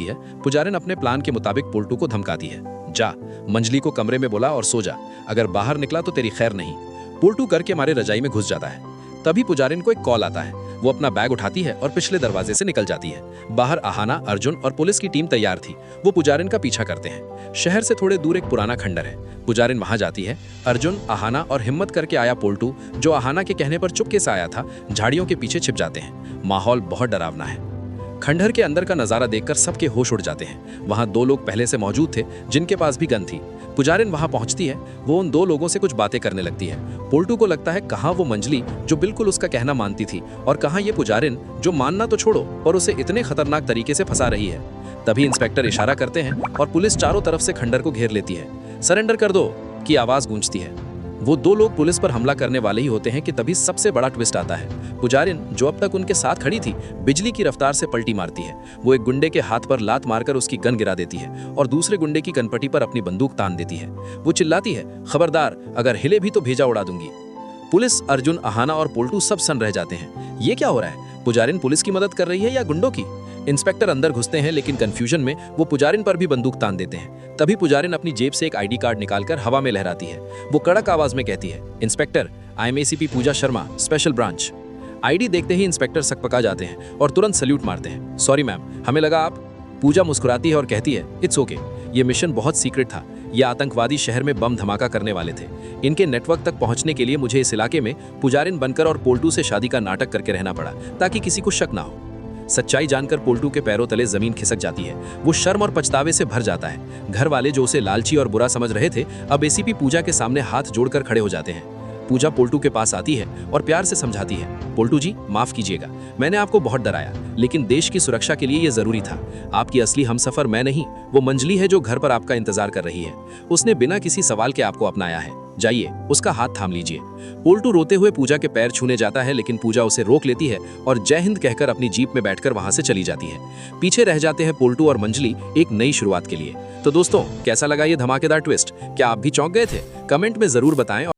है। पुजारिन अपने प्लान के मुताबिक पोल्टू को धमकाती है। जा, मंजली को कमरे में बुला और सो जा, अगर बाहर निकला तो तेरी खैर नहीं। पोल्टू कर के मारे रजाई में घुस जाता है। तभी पुजारिन को एक कॉल आता है। वो अपना बैग उठाती है और पिछले दरवाजे से निकल जाती है। बाहर आहाना, अर्जुन और पुलिस की टीम तैयार थी। वो पुजारिन का पीछा करते हैं। शहर से थोड़े दूर एक पुराना खंडर है। पुजारिन वहां जाती है। अर्जुन, आहाना और हिम्मत करके आया पोल्टू, जो आहाना के कहने पर चुपके से आया था, झाड़ियों के पीछे छिप जाते हैं। माहौल बहुत डरावना है। खंडहर के अंदर का नजारा देखकर सबके होश उड़ जाते हैं। वहां 2 लोग पहले से मौजूद थे जिनके पास भी गन थी। पुजारिन वहां पहुंचती है। वो उन 2 लोगों से कुछ बातें करने लगती है। पोल्टू को लगता है कहाँ वो मंजली जो बिल्कुल उसका कहना मानती थी, और कहाँ ये पुजारिन जो मानना तो छोड़ो और उसे इतने खतरनाक तरीके से फंसा रही है। तभी इंस्पेक्टर इशारा करते हैं और पुलिस चारों तरफ से खंडहर को घेर लेती है। सरेंडर कर दो की आवाज गूंजती है। वो 2 लोग पुलिस पर हमला करने वाले ही होते हैं कि तभी सबसे बड़ा ट्विस्ट आता है। पुजारिन, जो अब तक उनके साथ खड़ी थी, बिजली की रफ्तार से पलटी मारती है। वो एक गुंडे के हाथ पर लात मारकर उसकी गन गिरा देती है और दूसरे गुंडे की कनपटी पर अपनी बंदूक तान देती है। वो चिल्लाती है, खबरदार, अगर हिले भी तो भेजा उड़ा दूंगी। पुलिस, अर्जुन, आहाना और पोल्टू सब सन रह जाते हैं। ये क्या हो रहा है? पुजारिन पुलिस की मदद कर रही है या गुंडों की? इंस्पेक्टर अंदर घुसते हैं, लेकिन कंफ्यूजन में वो पुजारिन पर भी बंदूक तान देते हैं। तभी पुजारिन अपनी जेब से एक आईडी कार्ड निकालकर हवा में लहराती है। वो कड़क आवाज में कहती है, inspector, I am ACP Pooja Sharma, special branch. ID देखते ही इंस्पेक्टर सकपका जाते हैं और तुरंत सल्यूट मारते हैं। सॉरी मैम, हमें लगा आप। पूजा मुस्कुराती है और कहती है, इट्स ओके, ये मिशन बहुत सीक्रेट था। ये आतंकवादी शहर में बम धमाका करने वाले थे। इनके नेटवर्क तक पहुंचने के लिए मुझे इस इलाके में पुजारिन बनकर और पोल्टू से शादी का नाटक करके रहना पड़ा, ताकि किसी को शक ना हो। सच्चाई जानकर पोल्टू के पैरों तले जमीन खिसक जाती है। वो शर्म और पछतावे से भर जाता है। घर वाले जो उसे लालची और बुरा समझ रहे थे, अब एसीपी पूजा के सामने हाथ जोड़कर खड़े हो जाते हैं। पूजा पोल्टू के पास आती है और प्यार से समझाती है, पोल्टू जी, माफ कीजिएगा, मैंने आपको बहुत डराया, लेकिन देश की सुरक्षा के लिए ये जरूरी था। आपकी असली हमसफर मैं नहीं, वो मंजली है जो घर पर आपका इंतजार कर रही है। उसने बिना किसी सवाल के आपको अपनाया है। जाइए, उसका हाथ थाम लीजिए। पोल्टू रोते हुए पूजा के पैर छूने जाता है, लेकिन पूजा उसे रोक लेती है और जय हिंद कहकर अपनी जीप में बैठकर वहां से चली जाती है। पीछे रह जाते हैं पोल्टू और मंजली एक नई शुरुआत के लिए। तो दोस्तों, कैसा लगा ये धमाकेदार ट्विस्ट? क्या आप भी चौंक गए थे? कमेंट में जरूर बताएं।